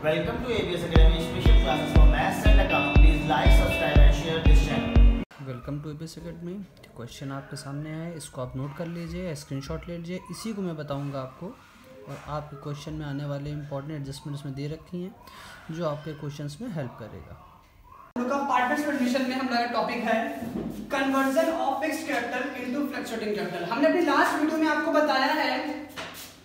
Welcome to ABS Academy special classes for Maths and Accounting. Please like, subscribe and share this channel. Welcome to ABS Academy। Question आपके सामने है, इसको आप note कर लीजिए, screenshot ले लीजिए। इसी को मैं बताऊंगा आपको, और आपके क्वेश्चन में आने वाले इंपॉर्टेंट एडजस्टमेंट्स में दे रखी हैं जो आपके क्वेश्चंस में हेल्प करेगा। पार्टनर्स एडमिशन में हमारा टॉपिक है conversion of fixed capital into fluctuating capital. हमने अपनी लास्ट वीडियो में आपको बताया है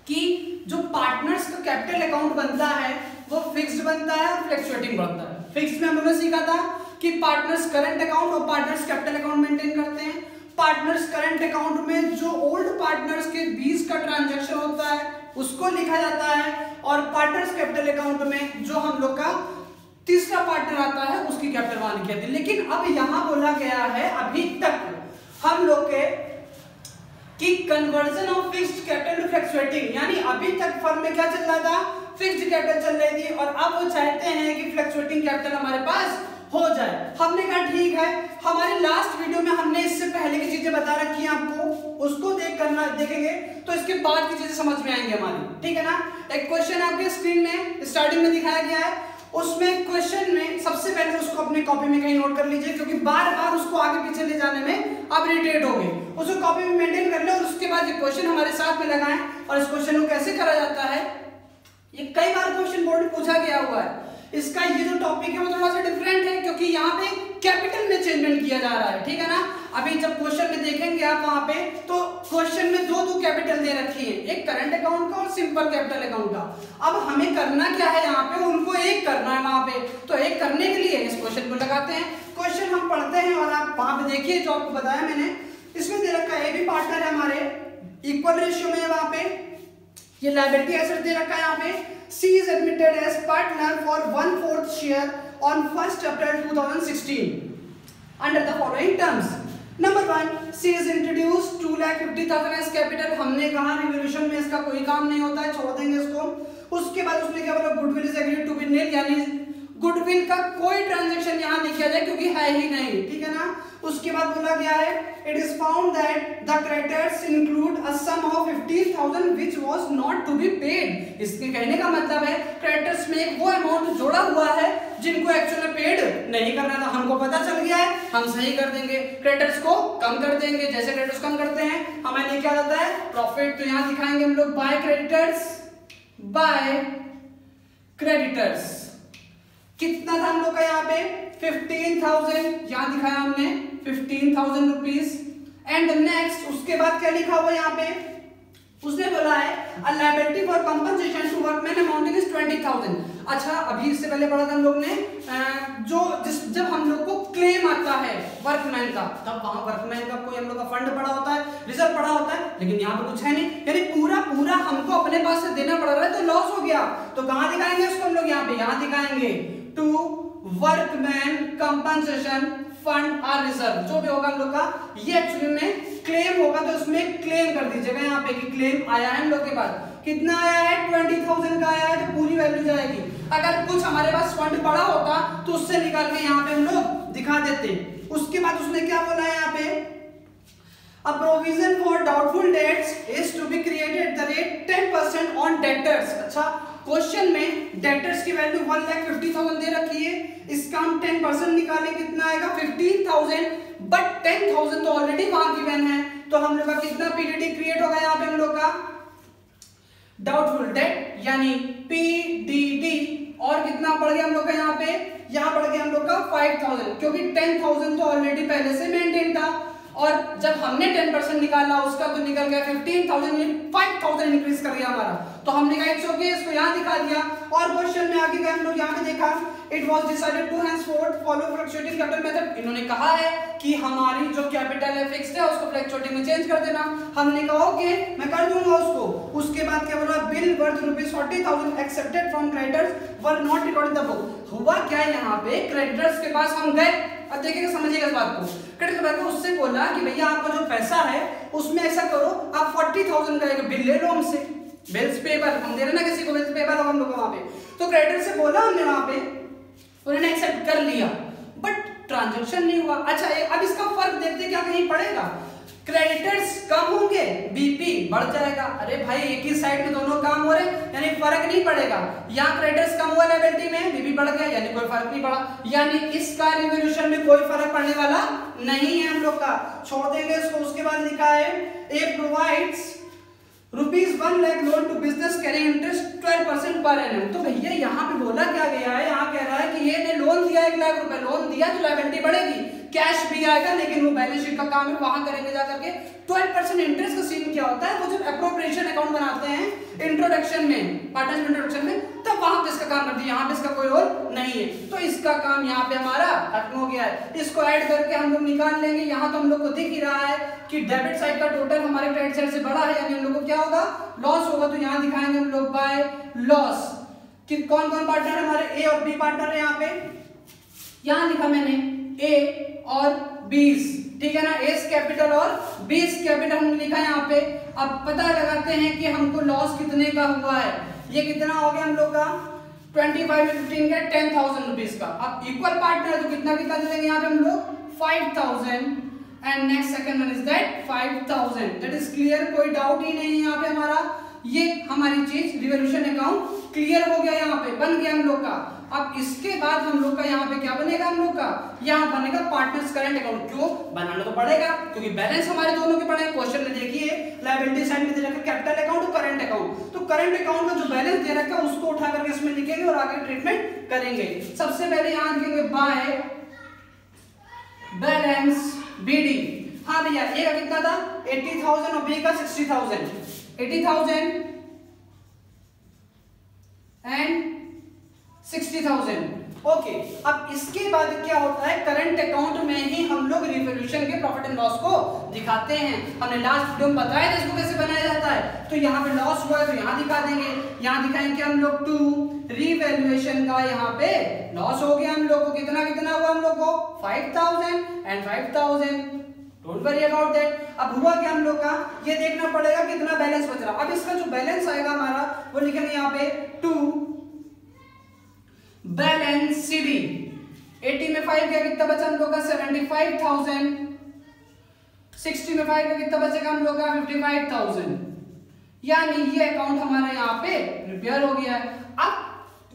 कि जो पार्टनर्स का कैपिटल अकाउंट बनता है वो फिक्स्ड बनता है और फ्लक्चुएटिंग बनता है। फिक्स्ड में हम लोगों ने सीखा था कि पार्टनर्स करंट अकाउंट और पार्टनर्स कैपिटल अकाउंट मेंटेन करते हैं। पार्टनर्स करंट अकाउंट में जो ओल्ड पार्टनर्स के बीच का ट्रांजैक्शन होता है उसको लिखा जाता है, और पार्टनर्स कैपिटल अकाउंट में जो हम लोग का तीसरा पार्टनर आता है उसकी कैपिटल वन की आती है। लेकिन अब यहां बोला गया है अभी तक हम लोग के कि conversion of fixed capital to fluctuating, यानी अभी तक फर्म में क्या चल रहा था, फिक्स्ड कैपिटल चल रही थी, और अब वो चाहते हैं कि फ्लक्चुएटिंग कैपिटल हमारे पास हो जाए। हमने कहा ठीक है, हमारी लास्ट वीडियो में हमने इससे पहले की चीजें बता रखी हैं आपको, उसको देखेंगे तो इसके बाद की चीजें समझ में आएंगे हमारी, ठीक है ना। एक क्वेश्चन आपके स्क्रीन में स्टार्टिंग में दिखाया गया है, उसमें क्वेश्चन में सबसे पहले उसको अपने कॉपी में कहीं नोट कर लीजिए, क्योंकि बार बार उसको आगे पीछे ले जाने में आप इरिटेट हो गए। उसको कॉपी में मेंटेन कर ले और उसके बाद ये क्वेश्चन हमारे साथ में लगाएं। और इस क्वेश्चन को कैसे करा जाता है, ये कई बार क्वेश्चन बोर्ड में पूछा गया हुआ है। इसका ये जो टॉपिक है वो थोड़ा सा डिफरेंट है, क्योंकि यहाँ पे कैपिटल में चेंजमेंट किया जा रहा है, ठीक है ना। अभी जब क्वेश्चन में देखेंगे आप वहां पे, तो क्वेश्चन में दो कैपिटल दे रखी है, एक करंट अकाउंट का और सिंपल कैपिटल अकाउंट का। अब हमें करना क्या है यहाँ पे, उनको एक करना है वहां पे। तो एक करने के लिए इस क्वेश्चन को लगाते हैं। क्वेश्चन हम पढ़ते हैं और आप वहां पे देखिए जो आपको बताया मैंने, इसमें दे रखा है ए भी पार्टनर है हमारे, इक्वल रेशियो में है वहां पे, ये लायबिलिटी एसेट दे रखा है यहाँ पे। C is admitted as partner for 1/4 share on 1st April 2016 under the following terms. Number 1, C is introduced 2,50,000 as capital। हमने कहा रिवोल्यूशन में इसका कोई काम नहीं होता है, छोड़ देंगे इसको। उसके बाद उसने क्या बोला, goodwill is agreed to be nil, यानी गुडविल का कोई ट्रांजैक्शन यहाँ नहीं किया जाए क्योंकि है ही नहीं, ठीक है ना। उसके बाद बोला गया है it is found that the creditors include a sum of 15,000 which was not to be paid. इसके कहने का मतलब है क्रेडिटर्स में एक वो अमाउंट जोड़ा हुआ है जिनको एक्चुअली पेड नहीं करना था। हमको पता चल गया है, हम सही कर देंगे, क्रेडिटर्स को कम कर देंगे। जैसे क्रेडिटर्स कम करते हैं हमें नहीं क्या जाता है, प्रॉफिट। तो यहाँ दिखाएंगे हम लोग बाय क्रेडिटर्स कितना था हम लोग का यहाँ पे 15,000, यहाँ दिखाया हमने 15,000 रुपीज। एंड नेक्स्ट उसके बाद क्या लिखा हुआ यहाँ पे, उसने बोला है a liability for compensation to workman amounting is 20,000। अच्छा, अभी इससे पहले पढ़ा था हम लोग ने जब हम लोग को क्लेम आता है वर्कमैन का, तब वहां वर्कमैन का कोई हम लोग का फंड पड़ा होता है, रिजर्व पड़ा होता है, लेकिन यहाँ पे कुछ है नहीं, यानी पूरा हमको अपने पास से देना पड़ रहा है, तो लॉस हो गया। तो कहाँ दिखाएंगे उसको हम लोग, यहाँ दिखाएंगे टू वर्कमैन कंपनसेशन फंड और रिजर्व, जो भी होगा हम लोग का, ये एक्चुअली में क्लेम होगा। तो उसमें क्लेम कर दीजिएगा यहाँ पे कि क्लेम आया है हम लोग के पास। कितना आया है, 20,000 का आया है, तो पूरी वैल्यू जाएगी। अगर कुछ हमारे पास फंड पड़ा होता तो उससे निकाल के यहाँ पे हम लोग दिखा देते। उसके बाद उसने क्या बोला है यहाँ पे, A provision for doubtful debts is to be created at the rate 10% on debtors। अच्छा, क्वेश्चन में डेटर्स की वैल्यू 1,50,000 दे रखी है, इसका हम 10% निकालें, कितना आएगा 15,000, बट 10,000 तो ऑलरेडी वहां गिवन है, तो हम लोग का कितना पीडीडी क्रिएट होगा यहाँ पे हम लोग का डाउटफुल डेट, यानी पीडीडी, और कितना पड़ गया हम लोग का यहाँ पड़ गया हम लोग का 5,000, क्योंकि 10,000 तो ऑलरेडी पहले से मेंटेन था, और जब हमने 10% निकाला उसका तो निकल गया 15,000, 5,000 इंक्रीज कर गया हमारा। तो हमने कहा इट्स ओके, इसको यहाँ दिखा दिया। और क्वेश्चन में आगे गए हम लोग, यहाँ पे देखा it was decided to henceforth follow fluctuating capital method. इन्होंने कहा है कि हमारी जो कैपिटल है फिक्स्ड है उसको फ्लक्चुएटिंग में चेंज कर देना। हमने कहा ओके, मैं कर दूंगा उसको। उसके बाद क्या बोला, bill worth ₹40,000 accepted from creditors were not recorded in the book. हुआ क्या यहाँ पे, क्रेडिटर्स के पास हम गए, अब देखिएगा समझिएगा इस बात को। क्रेडिटर बैंक ने उससे बोला कि भैया आपका जो पैसा है उसमें ऐसा करो, आप 40,000 का एक बिल ले लो हमसे, बिल्स पेबल, हम दे रहे ना किसी को, बिल्स पेबल होगा हम लोग वहां पे। तो क्रेडिटर से बोला हमने वहां पे, उन्होंने एक्सेप्ट कर लिया, बट ट्रांजैक्शन नहीं हुआ। अच्छा, अब इसका फर्क देखते क्या कहीं पड़ेगा। क्रेडिटर्स कम होंगे, बीपी बढ़ जाएगा। अरे भाई एक ही साइड में दोनों काम हो रहे यानी फर्क नहीं पड़ेगा। यहाँ क्रेडिटर्स कम हुआ लायबिलिटी में, बीपी बढ़ गया यानी कोई फर्क नहीं पड़ा, यानी इसका रिवोल्यूशन में कोई फर्क पड़ने वाला नहीं है हम लोग का, छोड़ देंगे इसको। उसके बाद लिखा है A provides ₹1 lakh loan to business carrying interest 12% per annum. तो भैया यहाँ पे बोला क्या गया है, यहाँ कह रहा है कि ये ने लोन दिया 1 लाख रुपए, लोन दिया तो लायबिलिटी बढ़ेगी, कैश भी आएगा, लेकिन वो बैलेंस शीट का काम है, वहां करेंगे जाकर के 12% इंटरेस्ट का सीन क्या होता है, वो जब एप्रोप्रिएशन अकाउंट बनाते हैं इंट्रोडक्शन में, पार्टनरशिप इंट्रोडक्शन में, तब वहां पे इसका काम करती है, यहाँ पे इसका कोई रोल नहीं है। तो इसका काम यहाँ पे हमारा खत्म हो गया है। इसको ऐड करके हम लोग निकाल लेंगे। यहाँ तो हम लोग को दिख ही रहा है कि डेबिट साइड का टोटल हमारे क्रेडिट साइड से बड़ा है, यानी हम लोग को क्या होगा, लॉस होगा। तो यहाँ दिखाएंगे हम लोग बाय लॉस कि कौन कौन पार्टनर है हमारे, ए और बी पार्टनर है। यहाँ पे यहाँ लिखा मैंने ए और 20, ठीक है ना, एस कैपिटल और 20 कैपिटल हमने लिखा है यहाँ पे। अब पता लगाते हैं कि हमको लॉस कितने का हुआ है। ये कितना हो गया हम लोग का, 25 में 15 का 10,000 रुपीज का। अब इक्वल पार्टनर तो कितना कितना दे देंगे यहाँ पे हम लोग 5,000 and next second one is that 5,000। That is clear, कोई डाउट ही नहीं है यहाँ पे हमारा। ये हमारी चीज रिवोल्यूशन अकाउंट क्लियर हो गया, यहाँ पे बन गया हम लोग का। अब इसके बाद हम लोग का यहाँ पे क्या बनेगा, हम लोग का यहाँ बनेगा पार्टनर्स करंट अकाउंट। क्यों बनाना तो पड़ेगा क्योंकि बैलेंस हमारे दोनों के पड़े। क्वेश्चन में देखिए लायबिलिटी साइड में दे रखा है कैपिटल अकाउंट और करंट अकाउंट। तो करंट अकाउंट का जो बैलेंस दे रखा है उसको उठा करके इसमें लिखेंगे और आगे ट्रीटमेंट करेंगे। सबसे पहले यहाँ लिखेंगे बाय बैलेंस बीडी। हाँ भैया ए का कितना था 80,000 और बी का 60,000, 80,000 एंड 60,000। ओके, अब इसके बाद क्या होता है, करंट अकाउंट में ही हम लोग रिवोल्यूशन के प्रॉफिट एंड लॉस को दिखाते हैं। हमने लास्ट वीडियो में बताया था इसको कैसे बनाया जाता है। तो यहाँ पे लॉस हुआ है तो यहाँ दिखा देंगे, यहाँ दिखाएंगे हम लोग टू रिवैल्यूएशन का यहाँ पे लॉस हो गया हम लोग को। कितना कितना हुआ हम लोग को 5,000 and 5,000, don't worry about that. अब हुआ क्या हम लोग का, ये देखना पड़ेगा कितना बैलेंस बच रहा। अब इसका जो बैलेंस आएगा हमारा वो लिखेंगे यहाँ पे टू बैलेंस सीडी। 80 में 5 गया, कितना बचा हम लोग का 75,000, 60 में 5 का कितना बचेगा हम लोग का 55,000। यानी ये अकाउंट हमारा यहाँ पे प्रिपेयर हो गया है। अब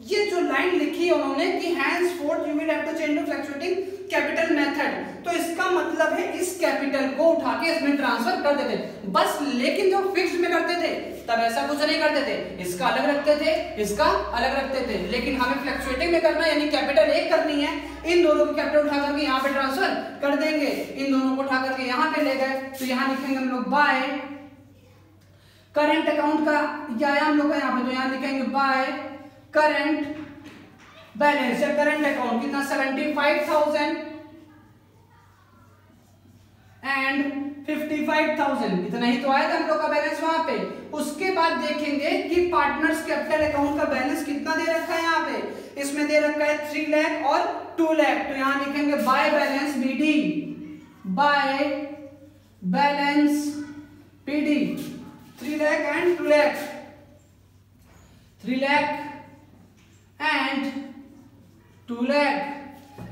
ये जो लाइन लिखी है उन्होंने कि henceforth you will have to change to fluctuating capital method, तो इसका मतलब है इस कैपिटल को उठा के इसमें ट्रांसफर कर देते बस। लेकिन जब फिक्स्ड में करते थे तब ऐसा कुछ नहीं करते थे, इसका अलग रखते थे, इसका अलग रखते थे। लेकिन हमें फ्लक्चुएटिंग में करना यानी कैपिटल एक करनी है, इन दोनों की कैपिटल उठा करके यहाँ पे ट्रांसफर कर देंगे, इन दोनों को उठा करके यहाँ पे ले गए। तो यहाँ लिखेंगे हम लोग बाय करंट अकाउंट का क्या है हम लोग का यहाँ पे, तो यहाँ लिखेंगे बाय करंट बैलेंस या करंट अकाउंट कितना 75,000 एंड 55,000, इतना ही तो आया था हम लोग का बैलेंस वहां पे। उसके बाद देखेंगे कि पार्टनर्स कैपिटल अकाउंट का बैलेंस कितना दे रखा है यहाँ पे, इसमें दे रखा है 3 लाख और 2 लाख। तो यहाँ लिखेंगे by balance BD, by balance BD 3 lakh and 2 lakh, 3 lakh and 2 lakh.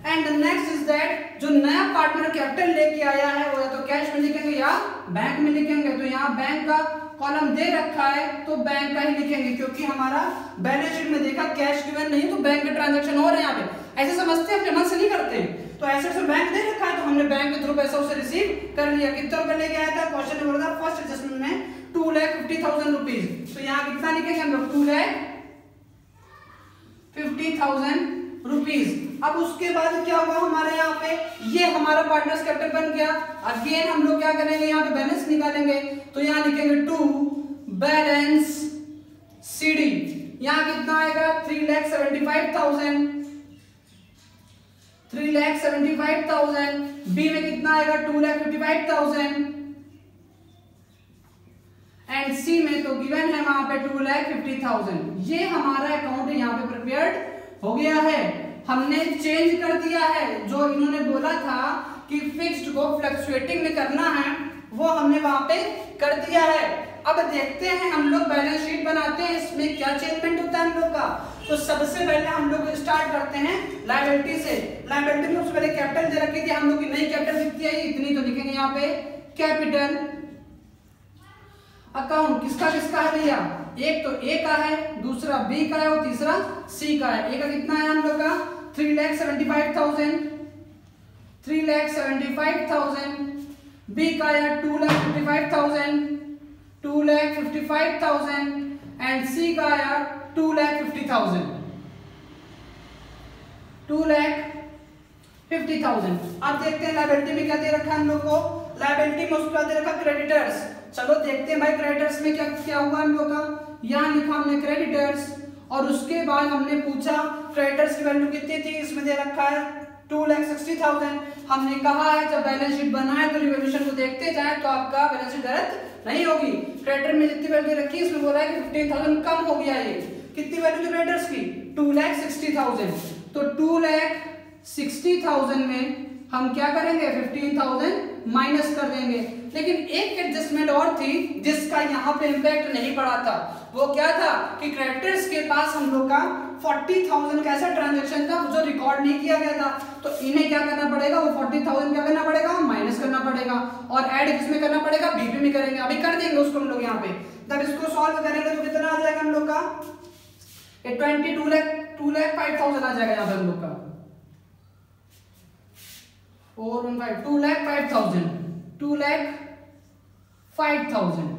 And next is that जो नया पार्टनर कैपिटल लेके आया है वो या तो कैश में लिखेंगे या बैंक में लिखेंगे। तो यहाँ बैंक का कॉलम दे रखा है तो बैंक का ही लिखेंगे, क्योंकि हमारा बैलेंस शीट में देखा कैश गिवन नहीं तो बैंक के ट्रांजैक्शन हो रहे हैं यहाँ पे। ऐसे समझते हैं, अपने मन से नहीं करते। तो एसेट्स में बैंक दे रखा है तो हमने बैंक के थ्रू पैसा उसे रिसीव कर लिया। कितना रुपए लेके आया था, क्वेश्चन नंबर था फर्स्ट एडजस्टमेंट में 2,50,000 रुपीज। तो यहाँ कितना लिखेंगे हम लोग 2,50,000 रुपीज। अब उसके बाद क्या होगा हमारे यहाँ पे, ये हमारा पार्टनर्स कैपिटल बन गया। अगेन हम लोग क्या करेंगे, यहाँ पे बैलेंस निकालेंगे। तो यहाँ लिखेंगे टू बैलेंस सीडी, यहाँ कितना आएगा 3,75,000, 3,75,000। बी में कितना आएगा 2,55,000 एंड सी में तो गिवन है वहां पे 2,50,000। ये हमारा अकाउंट यहाँ पे प्रिपेयर्ड हो गया है। हमने चेंज कर दिया है, जो इन्होंने बोला था कि फिक्स्ड को फ्लक्चुएटिंग में करना है वो हमने वहां पे कर दिया है। अब देखते हैं हम लोग बैलेंस शीट बनाते हैं, इसमें क्या चेंजमेंट होता है हम लोग का। तो सबसे पहले हम लोग स्टार्ट करते हैं लायबिलिटी से। लायबिलिटी में सबसे पहले कैपिटल दे रखी थी हम लोग की, नई कैपिटल कितनी आई इतनी, तो लिखेंगे यहाँ पे कैपिटल अकाउंट किसका किसका है भैया, एक तो ए का है, दूसरा बी का है और तीसरा सी का है। ए का कितना है हम लोग का 3,75,000, 3,75,000, बी का है 2,55,000, 2,55,000 एंड सी का है 2,50,000, 2,50,000। अब देखते हैं लायबिलिटी में क्या दे रखा है हम लोग को, लायबिलिटी में उसका दे रखा क्रेडिटर्स। चलो देखते हैं भाई क्रेडिटर्स में क्या क्या हुआ हम लोग का। यहाँ लिखा हमने क्रेडिटर्स और उसके बाद हमने पूछा क्रेडिटर्स की वैल्यू कितनी थी, इसमें दे रखा है 2,60,000। हमने कहा है जब बैलेंस शीट बनाए तो रिवॉल्यूशन को देखते जाए तो आपका बैलेंस शीट गलत नहीं होगी। क्रेडिटर में जितनी वैल्यू रखी है इसमें बोला है कि 15,000 कम हो गया, ये कितनी वैल्यू थी क्रेडिटर्स की 2,60,000। तो 2,60,000 में हम क्या करेंगे 15,000 माइनस कर देंगे। लेकिन एक एडजस्टमेंट और थी जिसका यहाँ पे इम्पैक्ट नहीं पड़ा था, वो क्या था कि क्रेडिटर्स के पास हम लोग का 40,000 का ऐसा ट्रांजैक्शन था जो रिकॉर्ड नहीं किया गया था, तो इन्हें क्या करना पड़ेगा, वो 40,000 क्या करना पड़ेगा, माइनस करना पड़ेगा और ऐड किसमें करना पड़ेगा, बीपी में करेंगे। अभी कर देंगे उसको हम लोग यहाँ पे। जब इसको सॉल्व करेंगे तो कितना आ जाएगा हम लोग का 2,05,000 आ जाएगा यहाँ पे हम लोग का 415 2,05,000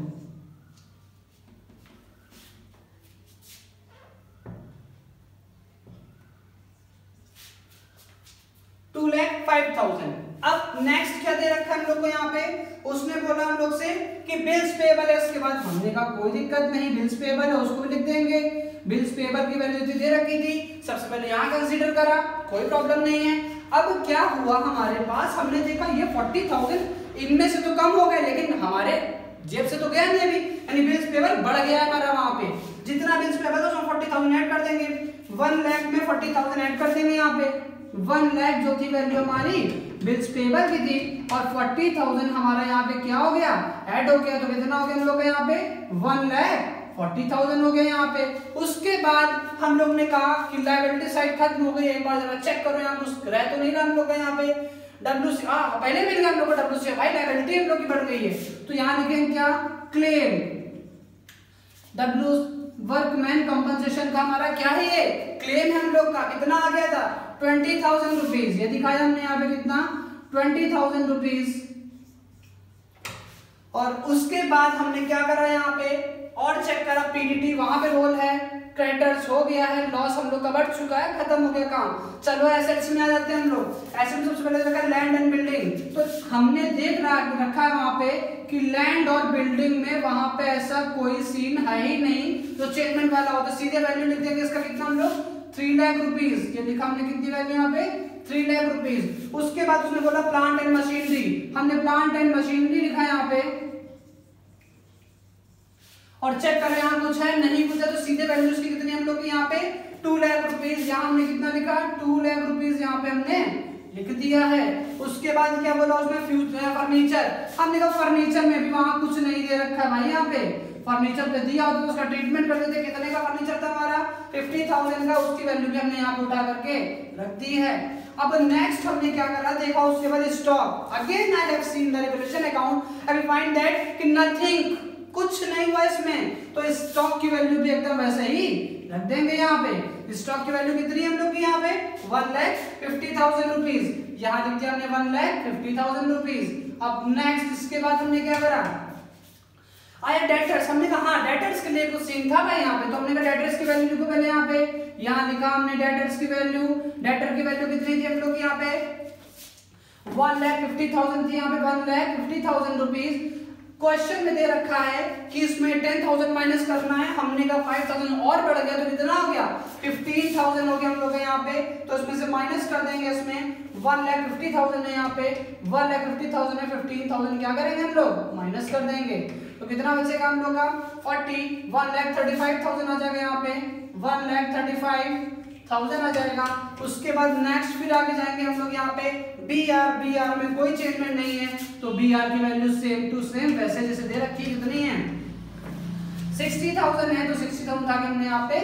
2,05,000। अब नेक्स्ट क्या दे रखा है हम लोग को यहाँ पे, उसने बोला हम लोग से कि बिल्स पेएबल है। इसके बाद हमने कहा कोई दिक्कत नहीं, बिल्स पेएबल है उसको भी लिख देंगे। बिल्स पेएबल की वैल्यू दे रखी थी, सबसे पहले यहाँ कंसीडर करा, कोई प्रॉब्लम नहीं है। अब क्या हुआ हमारे पास, हमने देखा ये 40,000 इनमें से तो कम हो गए लेकिन हमारे जेब से तो गया नहीं अभी, यानी बिल्स पेएबल बढ़ गया है हमारा। वहां पे जितना बिल्स पेएबल है उसमें 40,000 ऐड कर देंगे, 1 लाख में 40,000 ऐड कर देंगे यहाँ पे। 1 लाख जो थी वैल्यू हमारी बिल्स पेएबल की थी और 40,000 हमारा यहाँ पे क्या हो गया, ऐड हो गया। तो कितना हो गया हम लोग का यहाँ पे 1,40,000 हो गया यहाँ पे। उसके बाद हम लोग ने कहा कि लायबिलिटी साइड खत्म हो गई, एक बार जरा चेक करो यहाँ कुछ रह तो नहीं रहा हम लोग का यहाँ पे। डब्ल्यूसी पहले मिल गया हम लोग को डब्ल्यूसी, भाई लायबिलिटी हम लोग की बढ़ गई है तो यहाँ लिखेंगे क्या, क्लेम डब्ल्यू वर्कमैन कंपनसेशन का हमारा क्या है, ये क्लेम है हम लोग का। कितना आ गया था 20,000 रुपीज, ये दिखाया हमने यहाँ पे कितना 20,000 रुपीज। और उसके बाद हमने क्या करा यहाँ पे और चेक करा पीडीटी, वहां पे रोल है, क्रेडिटर्स हो गया है, लॉस हम लोग का बढ़ चुका है, खत्म हो गया काम। चलो एसेट्स में आ जाते हैं हम लोग। एसेट सबसे पहले देखा लैंड एंड बिल्डिंग, तो हमने देख रखा है वहां पे कि लैंड और बिल्डिंग में वहां पे ऐसा कोई सीन है ही नहीं जो चेंजमेंट वाला हो, तो सीधे वैल्यू लिख देंगे इसका कितना हम लोग 3 लाख रुपीज। ये लिखा हमने कितनी वैल्यू यहाँ पे 3 लाख रुपीज। उसके बाद उसने बोला प्लांट एंड मशीनरी, हमने प्लांट एंड मशीनरी लिखा यहाँ पे और चेक करें यहाँ कुछ है नहीं कुछ है, तो सीधे वैल्यू उसकी कितनी हम लोग की यहाँ पे 2 लाख रुपीज। यहाँ हमने कितना लिखा 2 लाख रुपीज यहाँ पे हमने लिख दिया है। उसके बाद क्या बोला उसमें फ्यूचर फर्नीचर, हमने कहा फर्नीचर में भी वहां कुछ नहीं दे रखा है भाई, यहाँ पे फर्नीचर पे दिया होता तो उसका ट्रीटमेंट कर देते। कितने का फर्नीचर था हमारा 50,000 का, उसकी वैल्यू भी हमने यहाँ पे उठा करके रख दी है। अब नेक्स्ट हमने क्या करा देखा, उसके बाद stock. Again I have seen the revolution account, I will find that कि नथिंग, कुछ नहीं हुआ इसमें, तो स्टॉक की वैल्यू भी एकदम वैसे ही रख देंगे यहाँ पे। स्टॉक की वैल्यू कितनी है हम लोग की यहाँ पे 1,50,000 रुपीज, यहाँ लिख दिया हमने 1,50,000 रुपीज। अब नेक्स्ट इसके बाद हमने क्या करा, आया डेटर्स। हमने कहा हाँ डेटर्स के लिए कुछ सीन था भाई यहाँ पे, तो हमने कहा डेटर्स की वैल्यू लिखो पहले यहाँ पे। यहाँ लिखा हमने डेटर्स की वैल्यू, डेटर की वैल्यू कितनी थी हम लोग यहाँ पे 1,50,000 थी, यहाँ पे 1,50,000 रुपीज। क्वेश्चन में दे रखा है कि इसमें 10,000 माइनस करना है, हमने कहा 5,000 और बढ़ गया तो कितना हो गया 15,000 हो गया हम लोग यहाँ पे, तो इसमें से माइनस कर देंगे। इसमें 1,50,000 है यहाँ पे, 1,50,000 में 15,000 क्या करेंगे हम लोग माइनस कर देंगे, तो कितना बचेगा हम लोग का 40, 1,35,000 आ जाएगा यहाँ पे, 1,35,000 आ जाएगा। उसके बाद नेक्स्ट फिर आगे जाएंगे हम लोग यहाँ पे बीआर में कोई चेंजमेंट नहीं है, तो बीआर की वैल्यू सेम टू सेम वैसे जैसे दे रखी है। कितनी है 60,000 है, तो 60,000 था हमने यहाँ पे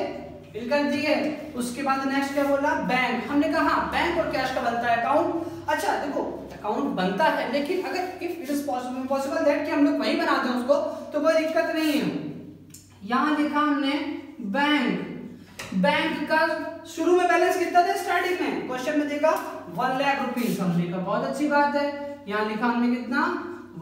फिल कर दिए। उसके बाद नेक्स्ट क्या बोला, बैंक। हमने कहा बैंक और कैश का बनता है अकाउंट। अच्छा देखो अकाउंट बनता है, लेकिन अगर if it is possible that कि हम लोग वही बना दें उसको तो कोई दिक्कत नहीं है। यहां लिखा हमने बैंक। बैंक का शुरू में बैलेंस कितना था स्टार्टिंग में, क्वेश्चन में देखा 1 लाख रुपीस। हमने कहा बहुत अच्छी बात है। यहां लिखा हमने कितना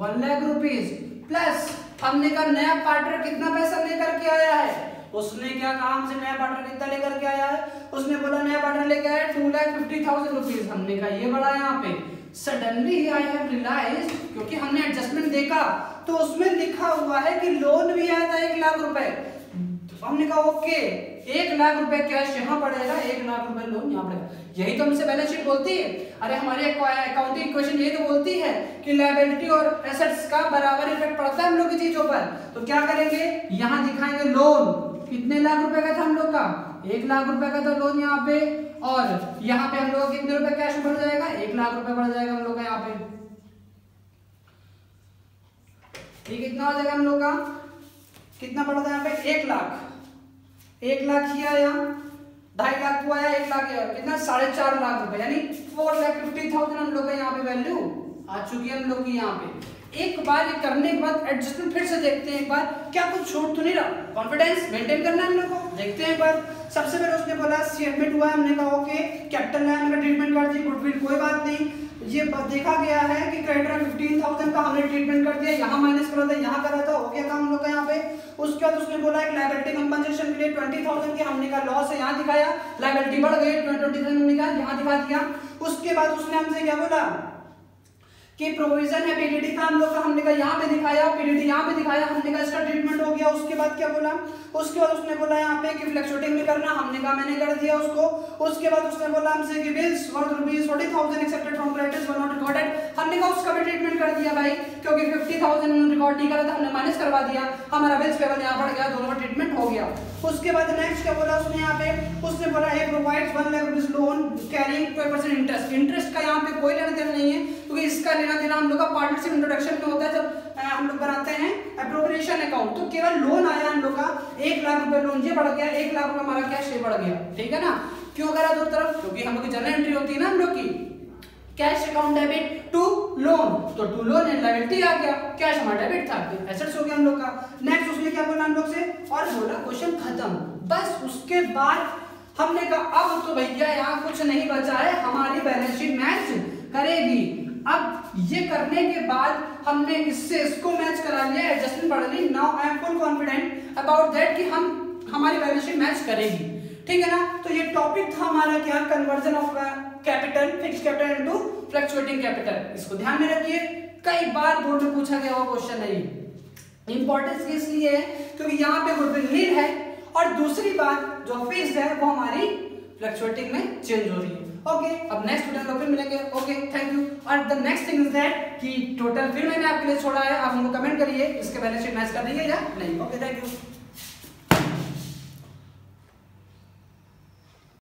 1 लाख रुपीस प्लस हमने कहा नया पार्टनर कितना पैसा लेकर के आया है। उसने क्या कहा हमसे, नया पार्टनर कितना लेकर के आया है। उसने बोला नया पार्टनर लेके आया 2,50,000 रुपीस। हमने कहा ये बड़ा यहाँ पे। सडनली आई हैव रियलाइज्ड, क्योंकि हमने एडजस्टमेंट देखा तो उसमें लिखा हुआ है कि लोन भी आया था 1 लाख रुपए। हमने कहा ओके 1 लाख रुपए कैश यहाँ पड़ेगा, 1 लाख रुपए लोन यहाँ पड़ेगा। यही तो हमसे बैलेंस शीट बोलती है। अरे हमारे अकाउंटिंग इक्वेशन यही तो बोलती है कि लायबिलिटी और एसेट्स का बराबर इफेक्ट पड़ता है हम लोग की चीजों पर। तो क्या करेंगे, यहाँ दिखाएंगे लोन कितने लाख रुपए का था हम लोग का, 1 लाख रुपए का था लोन यहाँ पे। और यहाँ पे हम लोग कितने रुपए कैश बढ़ जाएगा, 1 लाख रुपए बढ़ जाएगा हम लोग का यहाँ पे। ये कितना हो जाएगा हम लोग का, कितना पड़ा था यहाँ पे 1 लाख। 1 लाख ही आया, 2.5 लाख को आया, 1 लाख कितना 4.5 लाख रुपए, यानी 4,50,000 हम लोग का यहाँ पे वैल्यू आ चुकी है हम लोग की यहाँ पे। एक बार ये करने के बाद एडजस्टमेंट फिर से देखते हैं एक बार, क्या कुछ छूट तो नहीं रहा। कॉन्फिडेंस मेंटेन करना है हम लोग को। देखते हैं एक बार। सबसे पहले उसने बोला सी एडमिट हुआ है, हमने कहा ओके। कैपिटल है, हमने ट्रीटमेंट कर दी। गुडविल कोई बात नहीं। ये देखा गया है कि क्रेडिटर 15,000 का हमने ट्रीटमेंट कर दिया, यहाँ माइनस करा था, यहाँ करा था, ओके था हम लोग का यहाँ पे। उसके बाद उसने बोला एक लायबिलिटी कंपनसेशन के लिए 20,000 की हमने कहा लॉस है, यहाँ दिखाया। लायबिलिटी बढ़ गई 20,000 हमने कहा यहाँ दिखा दिया। उसके बाद उसने हमसे क्या बोला कि प्रोविजन है पीडीडी का हम लोग का, हमने कहा यहाँ पे दिखाया, पीडीडी यहाँ पे दिखाया, हमने कहा इसका ट्रीटमेंट हो गया। उसके बाद क्या बोला, उसके बाद उसने बोला यहाँ पे कि फ्लक्चुएटिंग में करना, हमने कहा मैंने कर दिया उसको। उसके बाद उसने बोला हमसे कि bills worth ₹40,000 accepted from creditors were not recorded, हमने कहा उसका भी ट्रीटमेंट कर दिया भाई, क्योंकि 50,000 रिकॉर्ड नहीं करा था, हमने माइनस करवा दिया, हमारा बिल्स पेबल यहाँ बढ़ गया, दोनों का ट्रीटमेंट हो गया। उसके बाद नेक्स्ट क्या बोला उसने यहाँ पे, उसने बोला he provides 1 lakh rupees loan carrying 12% interest. Interest का यहाँ पे कोई लेना देना नहीं है, क्योंकि इसका लेना देना हम लोग का पार्टनरशिप इंट्रोडक्शन में होता है जब हम लोग बनाते हैं एप्रोप्रिएशन अकाउंट। तो केवल लोन आया हम लोग का 1 लाख रुपए लोन, ये बढ़ गया 1 लाख रुपए हमारा कैश ये बढ़ गया, ठीक है ना। क्यों करा दो तरफ, क्योंकि हम लोग की जनरल एंट्री होती है ना हम लोग की cash account debit to loan, तो टू लोन एंड लायबिलिटी आ गया, कैश हमारा डेबिट था, एसेट्स हो गया हम लोग का। नेक्स्ट उसने क्या बोला हम लोग से, और बोला क्वेश्चन खत्म। बस उसके बाद हमने कहा अब तो भैया यहाँ कुछ नहीं बचा है, हमारी बैलेंस शीट मैच करेगी। अब ये करने के बाद हमने इससे इसको मैच करा लिया, एडजस्टमेंट पढ़ ली। Now I am full confident about that कि हमारी बैलेंस शीट मैच करेगी, ठीक है ना। तो ये टॉपिक था हमारा क्या, conversion of capital fixed capital into fluctuating capital. इसको ध्यान में रखिए, कई बार बोर्ड में पूछा गया वो क्वेश्चन है। इंपॉर्टेंस इसलिए है क्योंकि यहाँ पे गुडविल नीड है, और दूसरी बात जो फिक्स्ड है वो हमारी फ्लक्चुएटिंग में चेंज हो रही है। ओके, अब नेक्स्ट वीडियो में फिर मिलेंगे। Okay, thank you. और the next thing is that कि टोटल फिर मैंने आपके लिए छोड़ा है, आप हमको कमेंट करिए इसके बैलेंस शीट मैच कर रही है या नहीं। Okay, thank you.